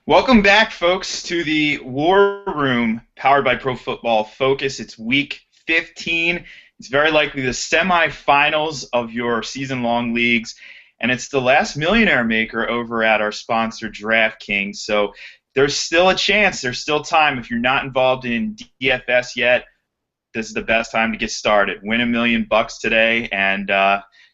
Welcome back, folks, to the War Room powered by Pro Football Focus. It's week 15. It's very likely the semifinals of your season-long leagues, and it's the last millionaire maker over at our sponsor, DraftKings. So there's still a chance. There's still time. If you're not involved in DFS yet, this is the best time to get started. Win $1 million today, and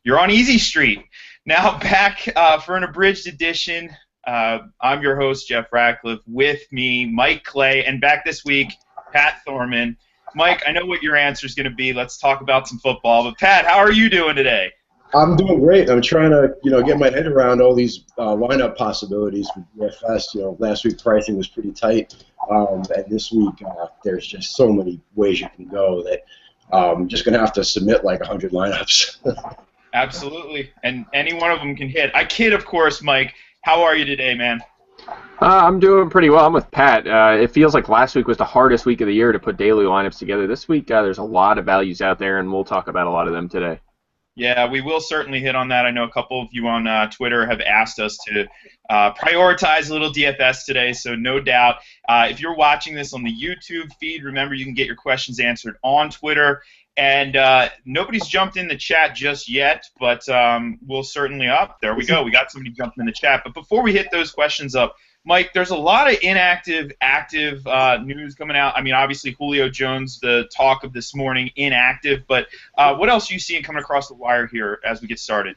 you're on easy street. Now back for an abridged edition. I'm your host, Jeff Ratcliffe. With me, Mike Clay, and back this week, Pat Thorman. Mike, I know what your answer is going to be. Let's talk about some football. But Pat, how are you doing today? I'm doing great. I'm trying to, get my head around all these lineup possibilities for DFS. Last week pricing was pretty tight, and this week there's just so many ways you can go that I'm just gonna have to submit like 100 lineups. Absolutely, and any one of them can hit. I kid, of course, Mike. How are you today, man? I'm doing pretty well. I'm with Pat. It feels like last week was the hardest week of the year to put daily lineups together. This week, there's a lot of values out there, and we'll talk about a lot of them today. Yeah, we will certainly hit on that. I know a couple of you on Twitter have asked us to prioritize a little DFS today, so no doubt. If you're watching this on the YouTube feed, remember you can get your questions answered on Twitter. And nobody's jumped in the chat just yet, but we'll certainly up. There we go. We got somebody jumping in the chat. But before we hit those questions up, Mike, there's a lot of inactive, active news coming out. I mean, obviously, Julio Jones, the talk of this morning, inactive. But what else are you seeing coming across the wire here as we get started?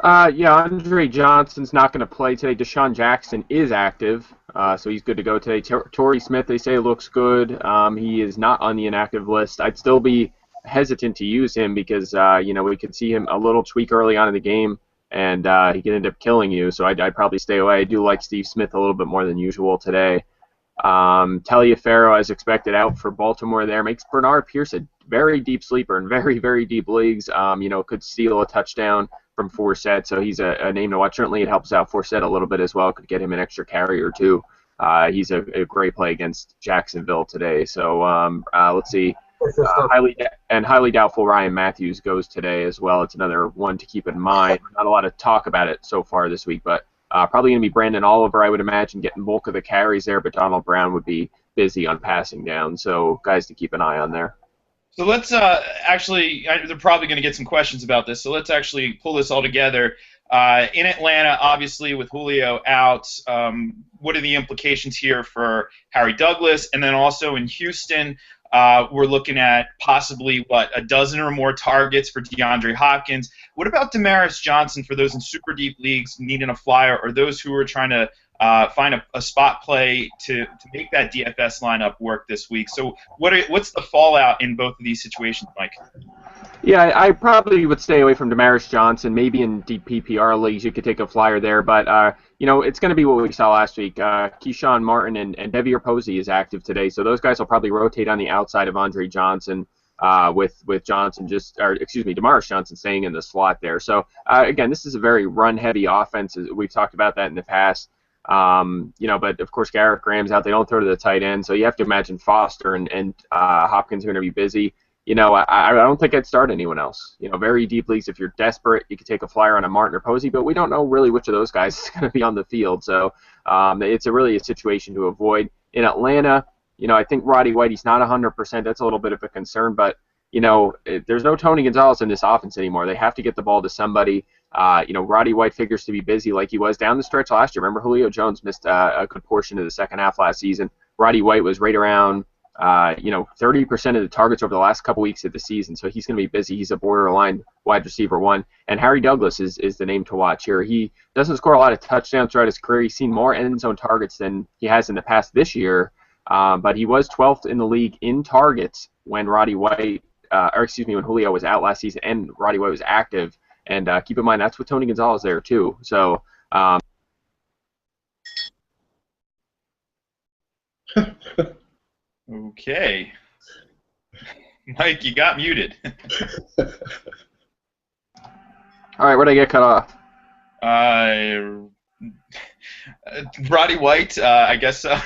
Andre Johnson's not going to play today. Deshaun Jackson is active, so he's good to go today. Torrey Smith, they say, looks good. He is not on the inactive list. I'd still be hesitant to use him because, we could see him a little tweak early on in the game, and he could end up killing you, so I'd probably stay away. I do like Steve Smith a little bit more than usual today. Taliaferro, as expected, out for Baltimore there. Makes Bernard Pierce a very deep sleeper in very, very deep leagues. Could steal a touchdown from Forsett, so he's a name to watch. Certainly it helps out Forsett a little bit as well. Could get him an extra carry or two. He's a great play against Jacksonville today. So let's see. Highly doubtful Ryan Matthews goes today as well. It's another one to keep in mind. Not a lot of talk about it so far this week, but probably going to be Brandon Oliver, I would imagine, getting bulk of the carries there, but Donald Brown would be busy on passing down. So guys to keep an eye on there. So let's they're probably going to get some questions about this, so let's actually pull this all together. In Atlanta, obviously, with Julio out, what are the implications here for Harry Douglas? And then also in Houston, we're looking at possibly, a dozen or more targets for DeAndre Hopkins. What about Demaryius Johnson for those in super deep leagues needing a flyer, or those who are trying to find a spot play to make that DFS lineup work this week? So what's the fallout in both of these situations, Mike? Yeah, I probably would stay away from Demaryius Johnson. Maybe in deep PPR leagues you could take a flyer there, but it's going to be what we saw last week. Keyshawn Martin and Devier Posey is active today, so those guys will probably rotate on the outside of Andre Johnson, with Johnson Demaryius Johnson staying in the slot there. So again, this is a very run-heavy offense. We've talked about that in the past. But of course Garrett Graham's out. They don't throw to the tight end, so you have to imagine Foster and Hopkins are going to be busy. I don't think I'd start anyone else. Very deep leagues, if you're desperate, you could take a flyer on a Martin or Posey, but we don't know really which of those guys is going to be on the field. So it's really a situation to avoid. In Atlanta, I think Roddy White, he's not 100%. That's a little bit of a concern, but there's no Tony Gonzalez in this offense anymore. They have to get the ball to somebody. Roddy White figures to be busy like he was down the stretch last year. Remember, Julio Jones missed a good portion of the second half last season. Roddy White was right around 30% of the targets over the last couple weeks of the season, so he's going to be busy. He's a borderline wide receiver one. And Harry Douglas is the name to watch here. He doesn't score a lot of touchdowns throughout his career. He's seen more end zone targets than he has in the past this year, but he was 12th in the league in targets when when Julio was out last season and Roddy White was active. And keep in mind, that's with Tony Gonzalez there too. So. Okay. Mike, you got muted. All right, where'd I get cut off? Roddy White, I guess so.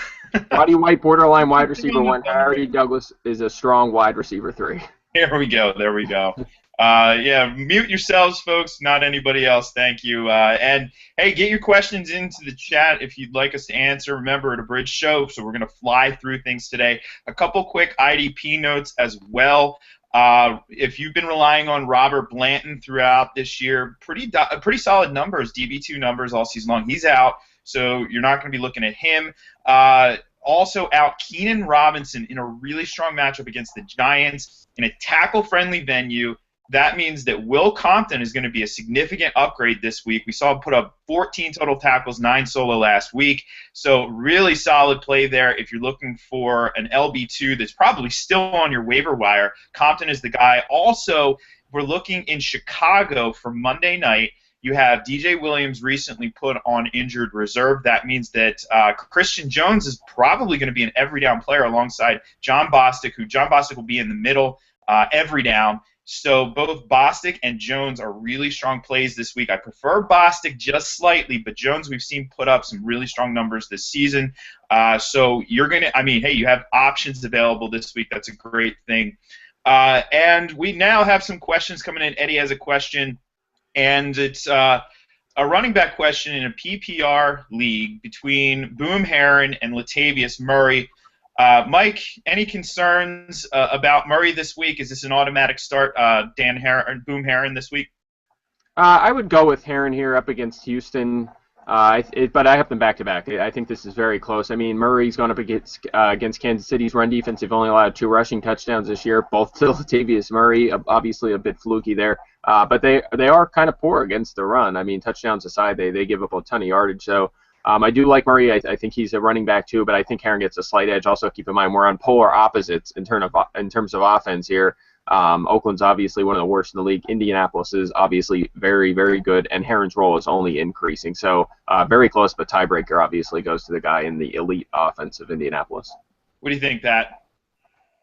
Roddy White, borderline wide receiver one. Harry Douglas is a strong wide receiver three. There we go. Yeah, mute yourselves, folks, not anybody else. Thank you. And hey, get your questions into the chat if you'd like us to answer. Remember, it's a bridge show, so we're going to fly through things today. A couple quick IDP notes as well. If you've been relying on Robert Blanton throughout this year, pretty solid numbers, DB2 numbers all season long. He's out, so you're not going to be looking at him. Also out, Keenan Robinson in a really strong matchup against the Giants in a tackle-friendly venue. That means that Will Compton is going to be a significant upgrade this week. We saw him put up 14 total tackles, 9 solo last week. So really solid play there. If you're looking for an LB2 that's probably still on your waiver wire, Compton is the guy. Also, we're looking in Chicago for Monday night. You have DJ Williams recently put on injured reserve. That means that Christian Jones is probably going to be an every down player alongside John Bostic, who John Bostic will be in the middle every down. So both Bostic and Jones are really strong plays this week. I prefer Bostic just slightly, but Jones we've seen put up some really strong numbers this season. So you're going to, hey, you have options available this week. That's a great thing. And we now have some questions coming in. Eddie has a question, and it's a running back question in a PPR league between Boom Herron and Latavius Murray. Mike, any concerns about Murray this week? Is this an automatic start, Boom Herron this week? I would go with Herron here up against Houston, but I have them back-to-back. I think this is very close. Murray's gone up against Kansas City's run defense. They've only allowed 2 rushing touchdowns this year, both to Latavius Murray, obviously a bit fluky there. But they are kind of poor against the run. touchdowns aside, they give up a ton of yardage. So I do like Murray. I think he's a running back too, but I think Herron gets a slight edge. Also, keep in mind we're on polar opposites in terms of offense here. Oakland's obviously one of the worst in the league. Indianapolis is obviously very, very good, and Herron's role is only increasing. So very close, but tiebreaker obviously goes to the guy in the elite offense of Indianapolis. What do you think, Pat?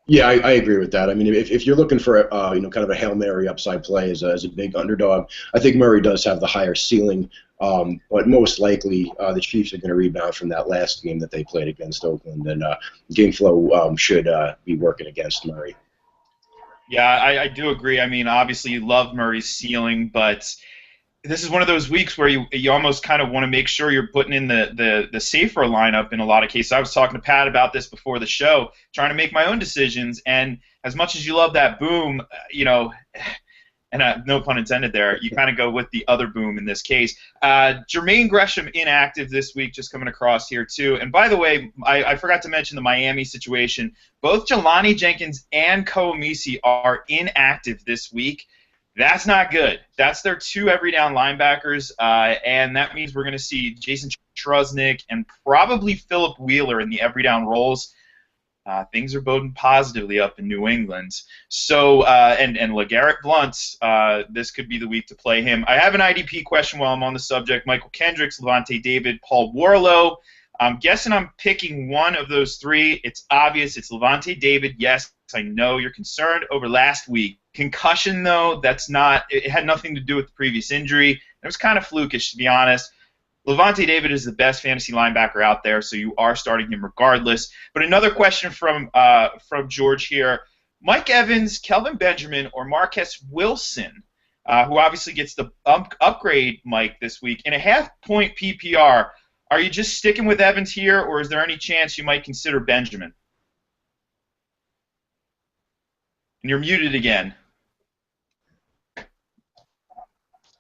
Yeah, I agree with that. If you're looking for kind of a Hail Mary upside play as a big underdog, I think Murray does have the higher ceiling. But most likely the Chiefs are going to rebound from that last game that they played against Oakland, and game flow should be working against Murray. Yeah, I do agree. Obviously you love Murray's ceiling, but this is one of those weeks where you almost kind of want to make sure you're putting in the safer lineup in a lot of cases. I was talking to Pat about this before the show, trying to make my own decisions, and as much as you love that Boom, and no pun intended there, you kind of go with the other Boom in this case. Jermaine Gresham inactive this week, just coming across here too. And by the way, I forgot to mention the Miami situation. Both Jelani Jenkins and Koomisi are inactive this week. That's not good. That's their 2 every down linebackers, and that means we're going to see Jason Trusnick and probably Philip Wheeler in the every down roles. Things are boding positively up in New England. So, and LeGarrette Blount, this could be the week to play him. I have an IDP question while I'm on the subject. Michael Kendricks, Levante David, Paul Warlow. I'm guessing I'm picking one of those 3. It's obvious. It's Levante David. Yes, I know you're concerned over last week. Concussion, though, it had nothing to do with the previous injury. It was kind of flukish, to be honest. Levante David is the best fantasy linebacker out there, so you are starting him regardless. But another question from George here. Mike Evans, Kelvin Benjamin, or Marquess Wilson, who obviously gets the upgrade, Mike, this week, in a half-point PPR, are you just sticking with Evans here, or is there any chance you might consider Benjamin? And you're muted again.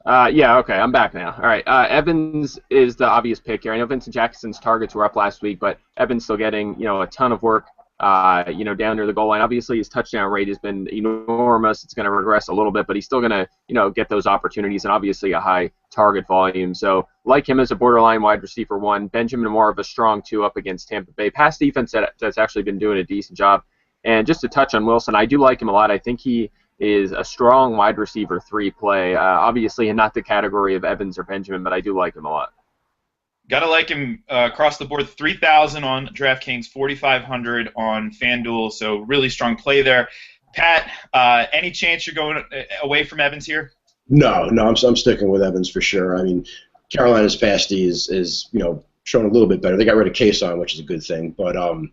Yeah, okay, I'm back now. All right, Evans is the obvious pick here. I know Vincent Jackson's targets were up last week, but Evans still getting a ton of work down near the goal line. Obviously, his touchdown rate has been enormous. It's going to regress a little bit, but he's still going to get those opportunities and obviously a high target volume. So like him as a borderline wide receiver 1. Benjamin more of a strong 2 up against Tampa Bay. Pass defense that's actually been doing a decent job. And just to touch on Wilson, I do like him a lot. I think he is a strong wide receiver 3 play. Obviously not the category of Evans or Benjamin, but I do like him a lot. Gotta like him across the board. 3,000 on DraftKings, 4,500 on FanDuel, so really strong play there. Pat, any chance you're going away from Evans here? No, I'm sticking with Evans for sure. Carolina's pass D is showing a little bit better. They got rid of Kason, which is a good thing, but I'm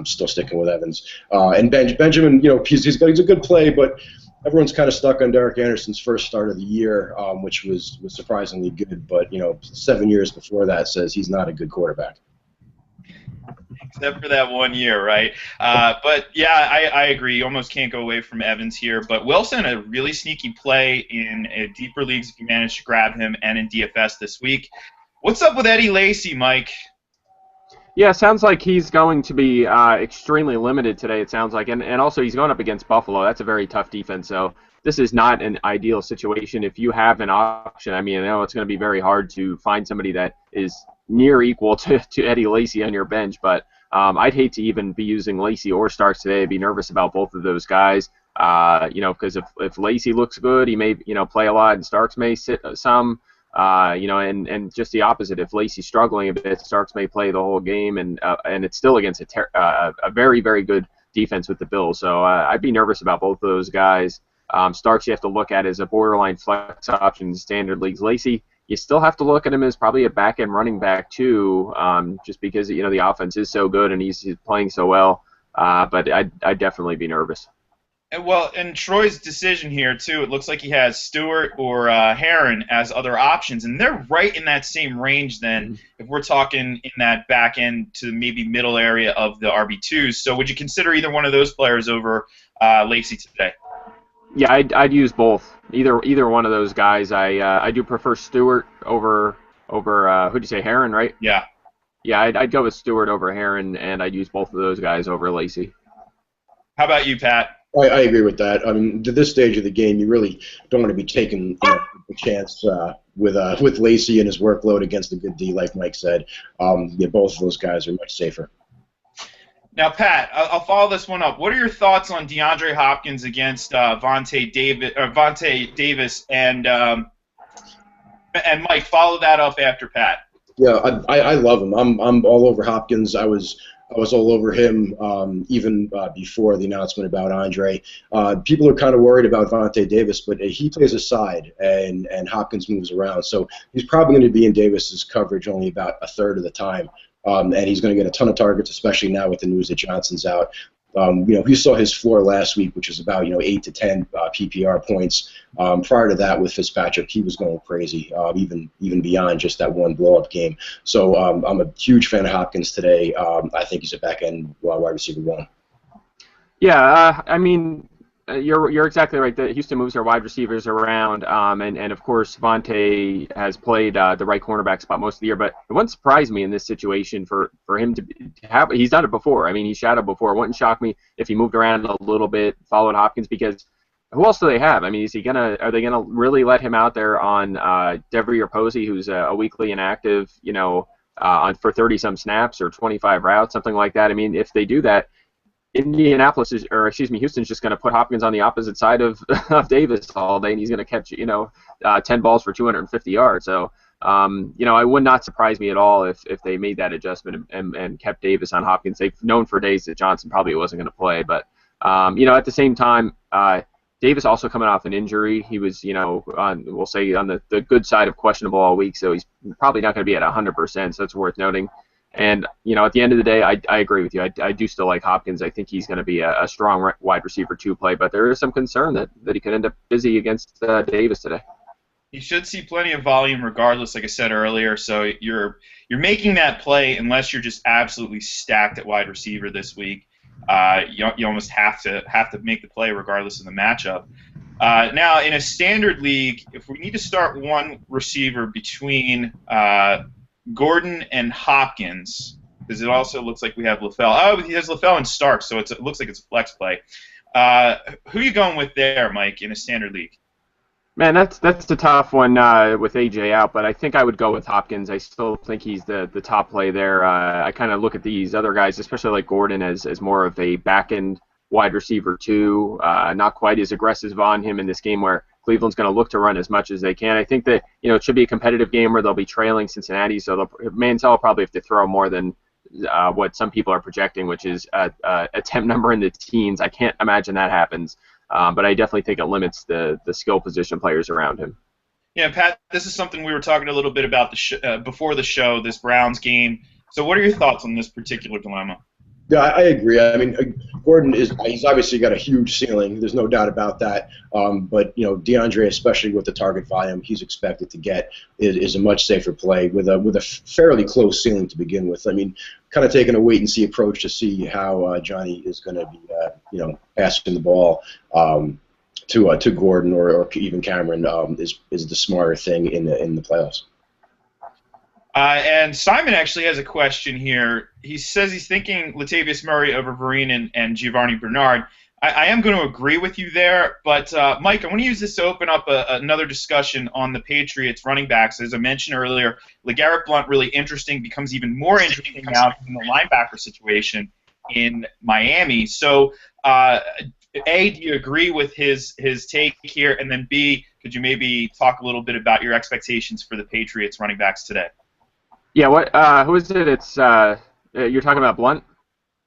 still sticking with Evans. And Benjamin, he's a good play, but everyone's kind of stuck on Derek Anderson's first start of the year, which was surprisingly good. But 7 years before that says he's not a good quarterback. Except for that 1 year, right? But yeah, I agree. You almost can't go away from Evans here. But Wilson, a really sneaky play in deeper leagues if you manage to grab him, and in DFS this week. What's up with Eddie Lacy, Mike? Yeah, sounds like he's going to be extremely limited today, it sounds like. And also he's going up against Buffalo. That's a very tough defense. So this is not an ideal situation. If you have an option, I mean, I know it's going to be very hard to find somebody that is near equal to Eddie Lacy on your bench. But I'd hate to even be using Lacy or Starks today. I'd be nervous about both of those guys. Because if Lacy looks good, he may play a lot, and Starks may sit some. And just the opposite. If Lacy's struggling a bit, Starks may play the whole game, and it's still against a very, very good defense with the Bills. So I'd be nervous about both of those guys. Starks you have to look at as a borderline flex option in standard leagues. Lacy, you still have to look at him as probably a back-end running back too, just because the offense is so good and he's playing so well. But I'd definitely be nervous. Well, and Troy's decision here, too, it looks like he has Stewart or Heron as other options, and they're right in that same range then, if we're talking in that back end to maybe middle area of the RB2s. So would you consider either one of those players over Lacy today? Yeah, I'd use both. Either one of those guys. I do prefer Stewart over who'd you say, Heron, right? Yeah. Yeah, I'd go with Stewart over Heron, and I'd use both of those guys over Lacy. How about you, Pat? I agree with that. I mean, to this stage of the game, you really don't want to be taking a chance with Lacy and his workload against a good D, like Mike said. Both of those guys are much safer. Now, Pat, I'll follow this one up. What are your thoughts on DeAndre Hopkins against Vontae Davis, and Mike? Follow that up after Pat. Yeah, I love him. I'm all over Hopkins. I was all over him even before the announcement about Andre. People are kind of worried about Vontae Davis, but he plays a side, and Hopkins moves around. So he's probably going to be in Davis's coverage only about a third of the time, and he's going to get a ton of targets, especially now with the news that Johnson's out. We saw his floor last week, which was about 8 to 10 PPR points. Prior to that, with Fitzpatrick, he was going crazy, even beyond just that one blow-up game. So I'm a huge fan of Hopkins today. I think he's a back-end wide receiver one. Yeah, I mean, you're exactly right. That Houston moves their wide receivers around, and of course Vontae has played the right cornerback spot most of the year. But it wouldn't surprise me in this situation for him to have. He's done it before. I mean, he shadowed before. It wouldn't shock me if he moved around a little bit, followed Hopkins, because who else do they have? I mean, are they gonna really let him out there on Devery or Posey, who's a weekly inactive, for 30-some snaps or 25 routes, something like that? I mean, if they do that, Houston's just going to put Hopkins on the opposite side of Davis all day, and he's going to catch 10 balls for 250 yards. So it would not surprise me at all if they made that adjustment and kept Davis on Hopkins. They've known for days that Johnson probably wasn't going to play, but at the same time, Davis also coming off an injury. He was on the good side of questionable all week, so he's probably not going to be at 100%. So that's worth noting. And, at the end of the day, I agree with you. I do still like Hopkins. I think he's going to be a strong wide receiver 2 play, but there is some concern that he could end up busy against Davis today. You should see plenty of volume regardless, like I said earlier. So you're making that play unless you're just absolutely stacked at wide receiver this week. You almost have to make the play regardless of the matchup. Now, in a standard league, if we need to start one receiver between Gordon and Hopkins, because it also looks like we have LaFell. Oh, he has LaFell and Stark, so it looks like it's a flex play. Who are you going with there, Mike, in a standard league? Man, that's the tough one with AJ out, but I think I would go with Hopkins. I still think he's the top play there. I kind of look at these other guys, especially like Gordon, as more of a back-end wide receiver 2, not quite as aggressive on him in this game where Cleveland's going to look to run as much as they can. I think that it should be a competitive game where they'll be trailing Cincinnati, so Mansell will probably have to throw more than what some people are projecting, which is a attempt number in the teens. I can't imagine that happens, but I definitely think it limits the skill position players around him. Yeah, Pat, this is something we were talking a little bit about before the show, this Browns game. So what are your thoughts on this particular dilemma? Yeah, I agree. I mean, Gordon he's obviously got a huge ceiling. There's no doubt about that. But DeAndre, especially with the target volume he's expected to get, is a much safer play with a fairly close ceiling to begin with. I mean, kind of taking a wait and see approach to see how Johnny is going to be, passing the ball to Gordon or even Cameron is the smarter thing in the playoffs. And Simon actually has a question here. He says he's thinking Latavius Murray over Vereen and Giovanni Bernard. I am going to agree with you there, but Mike, I want to use this to open up another discussion on the Patriots running backs. As I mentioned earlier, LeGarrette Blount really interesting, becomes even more interesting now in the linebacker situation in Miami. So, A, do you agree with his take here? And then B, could you maybe talk a little bit about your expectations for the Patriots running backs today? Yeah, who is it? It's you're talking about Blunt?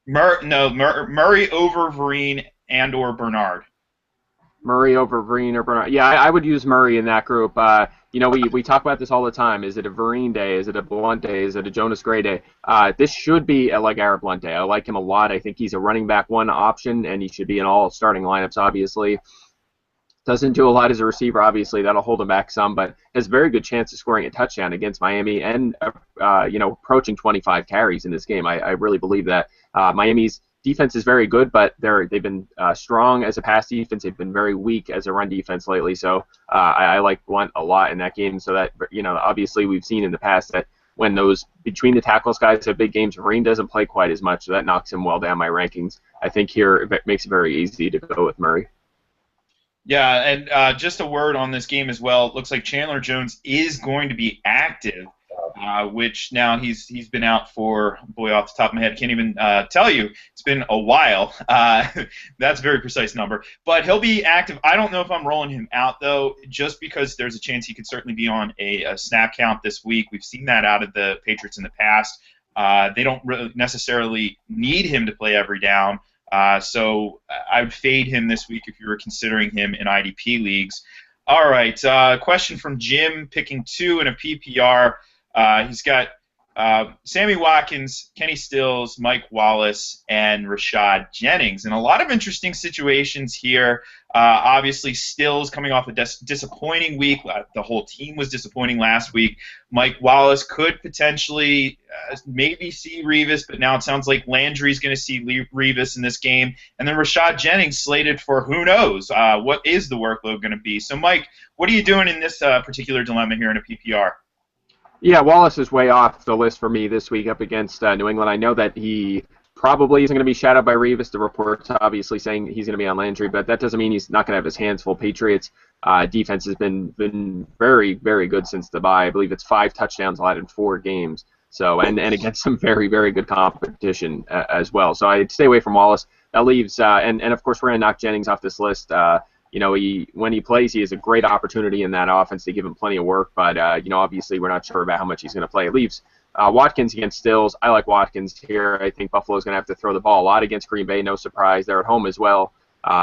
Murray over Vereen and or Bernard. Murray over Vereen or Bernard. Yeah, I would use Murray in that group. We talk about this all the time. Is it a Vereen day? Is it a Blunt day? Is it a Jonas Gray day? This should be a LeGarrette Blount day. I like him a lot. I think he's a running back one option, and he should be in all starting lineups, obviously. Doesn't do a lot as a receiver, obviously. That'll hold him back some, but has a very good chance of scoring a touchdown against Miami and, approaching 25 carries in this game. I really believe that. Miami's defense is very good, but they've been strong as a pass defense. They've been very weak as a run defense lately, so I like Blunt a lot in that game. So that, obviously we've seen in the past that when those between the tackles guys have big games, Vereen doesn't play quite as much, so that knocks him well down my rankings. I think here it makes it very easy to go with Murray. Yeah, and just a word on this game as well. It looks like Chandler Jones is going to be active, which now he's been out for, boy, off the top of my head, can't even tell you. It's been a while. That's a very precise number. But he'll be active. I don't know if I'm rolling him out, though, just because there's a chance he could certainly be on a snap count this week. We've seen that out of the Patriots in the past. They don't really necessarily need him to play every down. So I would fade him this week if you were considering him in IDP leagues. All right, question from Jim, picking 2 in a PPR. He's got Sammy Watkins, Kenny Stills, Mike Wallace, and Rashad Jennings. And a lot of interesting situations here. Obviously, Stills coming off a disappointing week. The whole team was disappointing last week. Mike Wallace could potentially maybe see Revis, but now it sounds like Landry's going to see Revis in this game. And then Rashad Jennings slated for who knows. What is the workload going to be? So, Mike, what are you doing in this particular dilemma here in a PPR? Yeah, Wallace is way off the list for me this week up against New England. I know that he probably isn't going to be shadowed by Revis. The reports obviously saying he's going to be on Landry, but that doesn't mean he's not going to have his hands full. Patriots defense has been very, very good since the bye. I believe it's 5 touchdowns allowed in 4 games. So and against some very, very good competition as well. So I'd stay away from Wallace. That leaves and of course we're going to knock Jennings off this list. When he plays, he has a great opportunity in that offense to give him plenty of work, but, obviously we're not sure about how much he's going to play. It leaves Watkins against Stills. I like Watkins here. I think Buffalo's going to have to throw the ball a lot against Green Bay, no surprise. They're at home as well.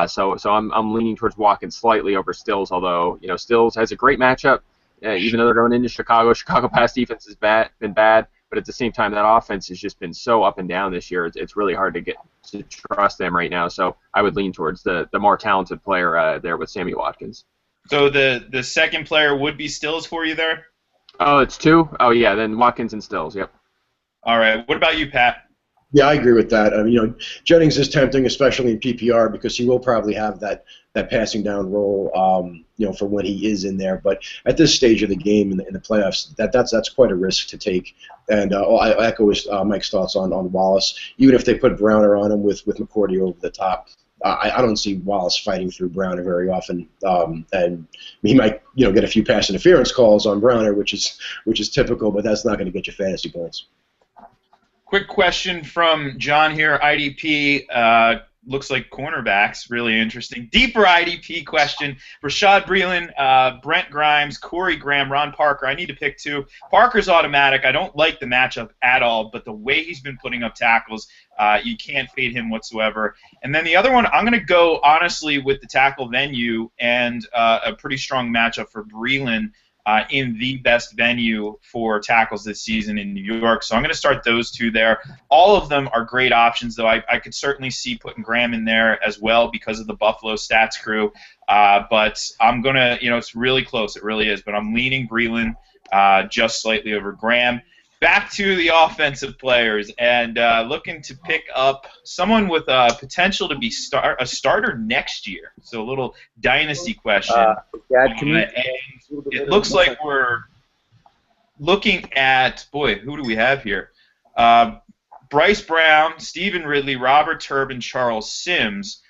So I'm leaning towards Watkins slightly over Stills, although, Stills has a great matchup, even though they're going into Chicago. Chicago pass defense has been bad, but at the same time, that offense has just been so up and down this year. It's really hard to trust them right now. So I would lean towards the more talented player there with Sammy Watkins. So the second player would be Stills for you there? Oh, it's 2? Oh, yeah, then Watkins and Stills, yep. All right. What about you, Pat? Yeah, I agree with that. Jennings is tempting, especially in PPR, because he will probably have that passing down role, for when he is in there. But at this stage of the game in the playoffs, that's quite a risk to take. And I echo Mike's thoughts on Wallace. Even if they put Browner on him with McCourty over the top, I don't see Wallace fighting through Browner very often. And he might get a few pass interference calls on Browner, which is typical, but that's not going to get you fantasy points. Quick question from John here, IDP. Looks like cornerbacks, really interesting. Deeper IDP question. Rashad Breeland, Brent Grimes, Corey Graham, Ron Parker. I need to pick 2. Parker's automatic. I don't like the matchup at all, but the way he's been putting up tackles, you can't fade him whatsoever. And then the other one, I'm going to go, honestly, with the tackle venue and a pretty strong matchup for Breeland. in the best venue for tackles this season in New York. So I'm going to start those two there. All of them are great options, though. I could certainly see putting Graham in there as well because of the Buffalo stats crew. But I'm going to, it's really close. It really is. But I'm leaning Breland just slightly over Graham. Back to the offensive players and looking to pick up someone with potential to be a starter next year. So a little dynasty question. And it looks like we're looking at, boy, who do we have here? Bryce Brown, Stephen Ridley, Robert Turbin, Charles Sims.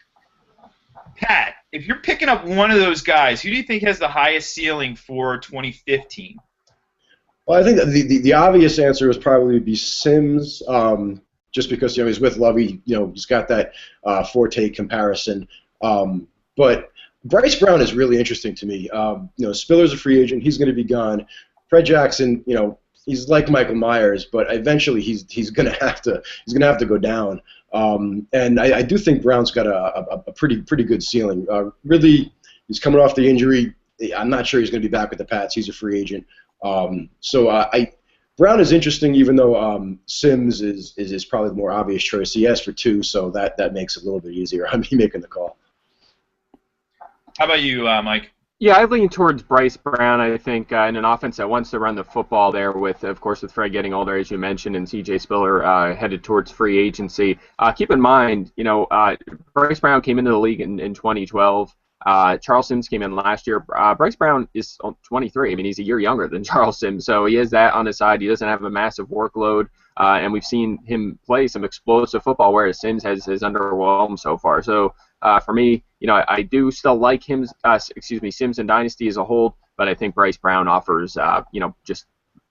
Pat, if you're picking up one of those guys, who do you think has the highest ceiling for 2015? Well, I think that the obvious answer would probably be Sims, just because he's with Lovey. He's got that forte comparison. But Bryce Brown is really interesting to me. Spiller's a free agent; he's going to be gone. Fred Jackson, he's like Michael Myers, but eventually he's going to have to go down. And I do think Brown's got a pretty good ceiling. Really, he's coming off the injury. I'm not sure he's going to be back with the Pats. He's a free agent. Brown is interesting, even though Sims is probably the more obvious choice. He asked for two, so that makes it a little bit easier on me making the call. How about you, Mike? Yeah, I lean towards Bryce Brown. I think in an offense that wants to run the football there, with Fred getting older, as you mentioned, and C.J. Spiller headed towards free agency. Keep in mind, Bryce Brown came into the league in 2012. Charles Sims came in last year. Bryce Brown is 23. I mean, he's a year younger than Charles Sims, so he has that on his side. He doesn't have a massive workload, and we've seen him play some explosive football, whereas Sims has underwhelmed so far. So for me, I do still like Sims and Dynasty as a whole, but I think Bryce Brown offers, just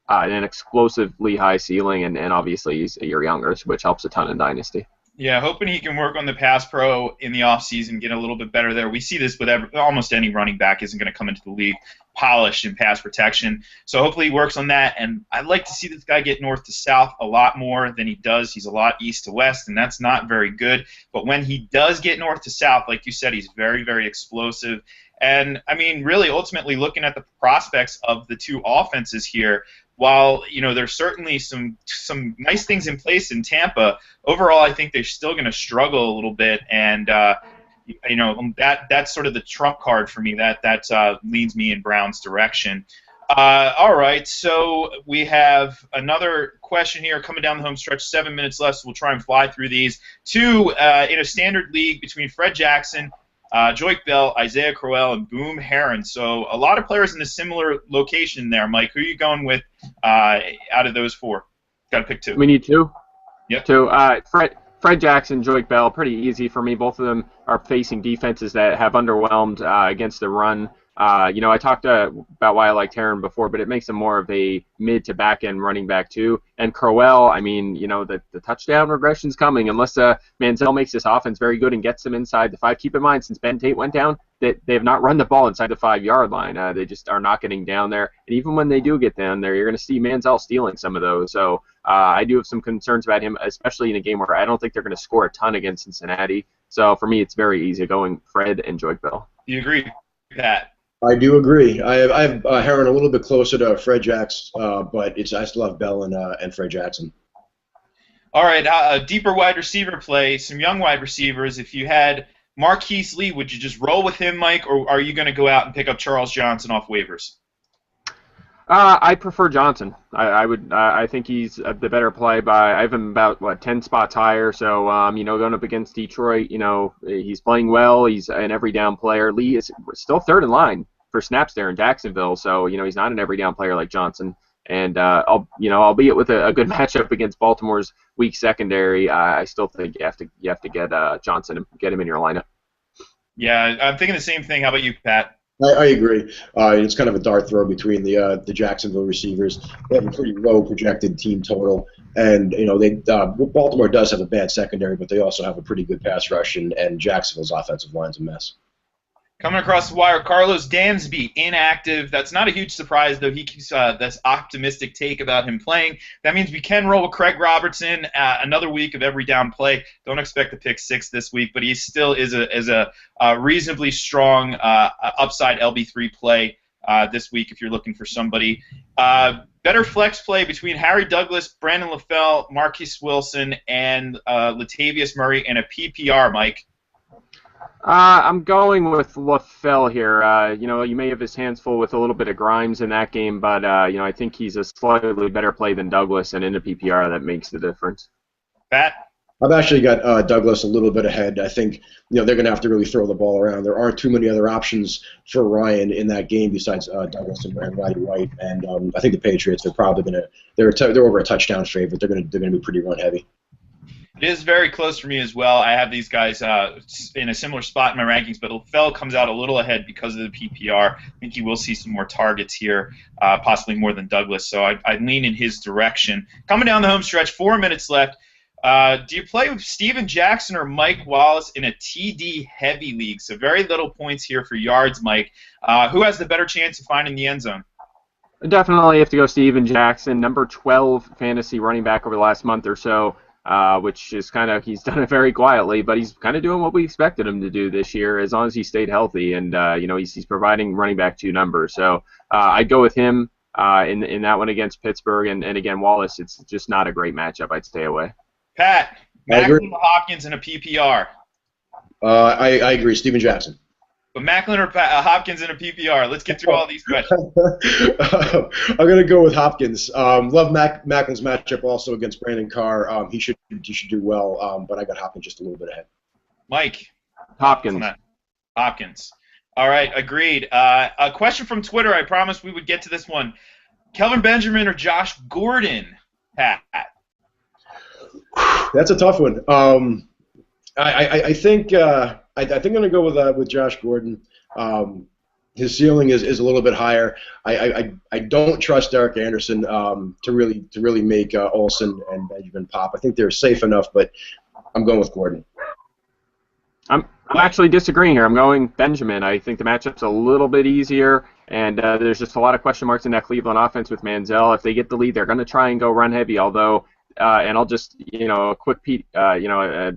an explosively high ceiling, and obviously he's a year younger, which helps a ton in Dynasty. Yeah, hoping he can work on the pass pro in the offseason, get a little bit better there. We see this with almost any running back isn't going to come into the league polished in pass protection. So hopefully he works on that. And I'd like to see this guy get north to south a lot more than he does. He's a lot east to west, and that's not very good. But when he does get north to south, like you said, he's very, very explosive. And, I mean, really, ultimately, looking at the prospects of the two offenses here, while there's certainly some nice things in place in Tampa, overall I think they're still going to struggle a little bit, and that's sort of the trump card for me. That leads me in Brown's direction. All right, so we have another question here coming down the home stretch. 7 minutes left, so we'll try and fly through these. Two in a standard league between Fred Jackson, Joique Bell, Isaiah Crowell, and Boom Herron. So a lot of players in a similar location there. Mike, who are you going with out of those four? Got to pick two. We need two? Yep. Two. Fred Jackson, Joique Bell, pretty easy for me. Both of them are facing defenses that have underwhelmed against the run. I talked about why I liked Herron before, but it makes him more of a mid to back end running back too. And Crowell, I mean, the touchdown regression's coming unless Manziel makes this offense very good and gets them inside the 5. Keep in mind, since Ben Tate went down, they have not run the ball inside the 5-yard line. They just are not getting down there. And even when they do get down there, you're going to see Manziel stealing some of those. So I do have some concerns about him, especially in a game where I don't think they're going to score a ton against Cincinnati. So for me, it's very easy going Fred and Joique Bell. You agree, Pat? I do agree. I have Herron a little bit closer to Fred Jackson, but I still have Bell and Fred Jackson. All right, a deeper wide receiver play, some young wide receivers. If you had Marquise Lee, would you just roll with him, Mike, or are you going to go out and pick up Charles Johnson off waivers? I prefer Johnson. I think he's the better play by. I have him about 10 spots higher. So going up against Detroit, he's playing well. He's an every down player. Lee is still third in line for snaps there in Jacksonville. So he's not an every down player like Johnson. And albeit with a good matchup against Baltimore's weak secondary, I still think you have to get Johnson and get him in your lineup. Yeah, I'm thinking the same thing. How about you, Pat? I agree. It's kind of a dart throw between the Jacksonville receivers. They have a pretty low projected team total, and Baltimore does have a bad secondary, but they also have a pretty good pass rush, and Jacksonville's offensive line's a mess. Coming across the wire, Carlos Dansby, inactive. That's not a huge surprise, though. He keeps this optimistic take about him playing. That means we can roll with Craig Robertson. Another week of every down play. Don't expect to pick 6 this week, but he still is a reasonably strong upside LB3 play this week if you're looking for somebody. Better flex play between Harry Douglas, Brandon LaFell, Marquise Wilson, and Latavius Murray in a PPR, Mike. I'm going with LaFell here. You may have his hands full with a little bit of Grimes in that game, but I think he's a slightly better play than Douglas, and in the PPR that makes the difference. Pat? I've actually got Douglas a little bit ahead. I think they're going to have to really throw the ball around. There aren't too many other options for Ryan in that game besides Douglas and Roddy White. And I think the Patriots are probably going to they're over a touchdown favorite. They're going to be pretty run heavy. It is very close for me as well. I have these guys in a similar spot in my rankings, but LaFell comes out a little ahead because of the PPR. I think he will see some more targets here, possibly more than Douglas. So I'd lean in his direction. Coming down the home stretch, 4 minutes left. Do you play with Steven Jackson or Mike Wallace in a TD heavy league? So very little points here for yards, Mike. Who has the better chance of finding the end zone? Definitely have to go Steven Jackson, number 12 fantasy running back over the last month or so, which is he's done it very quietly, but he's kind of doing what we expected him to do this year as long as he stayed healthy, and he's providing running back 2 numbers. So I'd go with him in that one against Pittsburgh, and again, Wallace, it's just not a great matchup. I'd stay away. Pat, Macklin or Hopkins in a PPR? I agree, Steven Jackson. But Macklin or Hopkins in a PPR? Let's get through all these questions. I'm going to go with Hopkins. Love Macklin's matchup also against Brandon Carr. He should do well, but I got Hopkins just a little bit ahead. Mike? Hopkins. Hopkins. All right, agreed. A question from Twitter. I promised we would get to this one. Kelvin Benjamin or Josh Gordon? Pat? That's a tough one. I think I'm going to go with Josh Gordon. His ceiling is a little bit higher. I don't trust Derek Anderson to really make Olsen and Benjamin pop. I think they're safe enough, but I'm going with Gordon. I'm actually disagreeing here. I'm going Benjamin. I think the matchup's a little bit easier, and there's just a lot of question marks in that Cleveland offense with Manziel. If they get the lead, they're going to try and go run heavy, although and I'll just, a quick a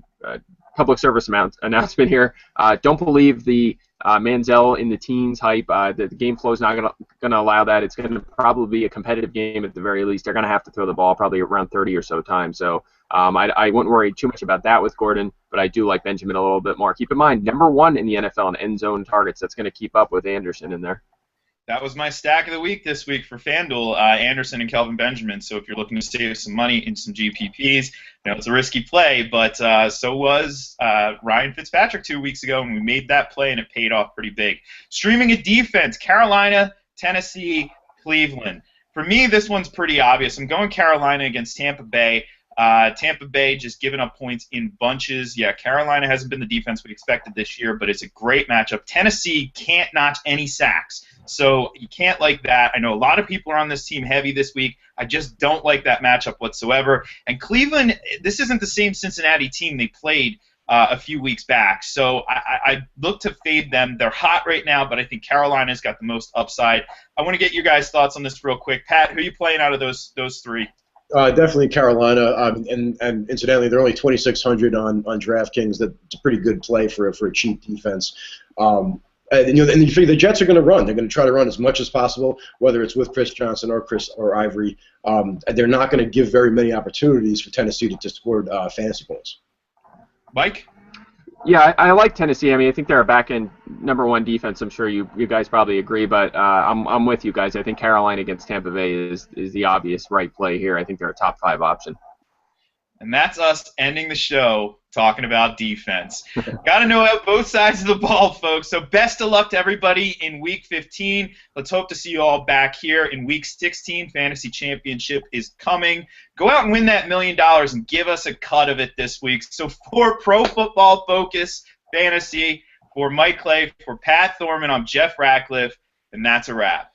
public service announcement here. Don't believe the Manziel in the teens hype. The game flow is not going to allow that. It's going to probably be a competitive game at the very least. They're going to have to throw the ball probably around 30 or so times. So I wouldn't worry too much about that with Gordon, but I do like Benjamin a little bit more. Keep in mind, number 1 in the NFL in end zone targets. That's going to keep up with Anderson in there. That was my stack of the week this week for FanDuel, Anderson and Kelvin Benjamin. So if you're looking to save some money in some GPPs, it's a risky play, but so was Ryan Fitzpatrick 2 weeks ago, and we made that play, and it paid off pretty big. Streaming a defense, Carolina, Tennessee, Cleveland. For me, this one's pretty obvious. I'm going Carolina against Tampa Bay. Tampa Bay just giving up points in bunches. Yeah, Carolina hasn't been the defense we expected this year, but it's a great matchup. Tennessee can't notch any sacks, so you can't like that. I know a lot of people are on this team heavy this week. I just don't like that matchup whatsoever. And Cleveland, this isn't the same Cincinnati team they played a few weeks back, so I look to fade them. They're hot right now, but I think Carolina's got the most upside. I want to get your guys' thoughts on this real quick. Pat, who are you playing out of those 3? Definitely Carolina, and incidentally, they're only 2,600 on DraftKings. That's a pretty good play for a cheap defense. And you figure the Jets are going to run. They're going to try to run as much as possible, whether it's with Chris Johnson or Ivory. They're not going to give very many opportunities for Tennessee to score fantasy points. Mike? Yeah, I like Tennessee. I mean, I think they're a back-end number 1 defense. I'm sure you guys probably agree, but I'm with you guys. I think Carolina against Tampa Bay is the obvious right play here. I think they're a top 5 option. And that's us ending the show talking about defense. Got to know both sides of the ball, folks. So best of luck to everybody in Week 15. Let's hope to see you all back here in Week 16. Fantasy Championship is coming. Go out and win that $1 million and give us a cut of it this week. So for Pro Football Focus Fantasy, for Mike Clay, for Pat Thorman, I'm Jeff Ratcliffe, and that's a wrap.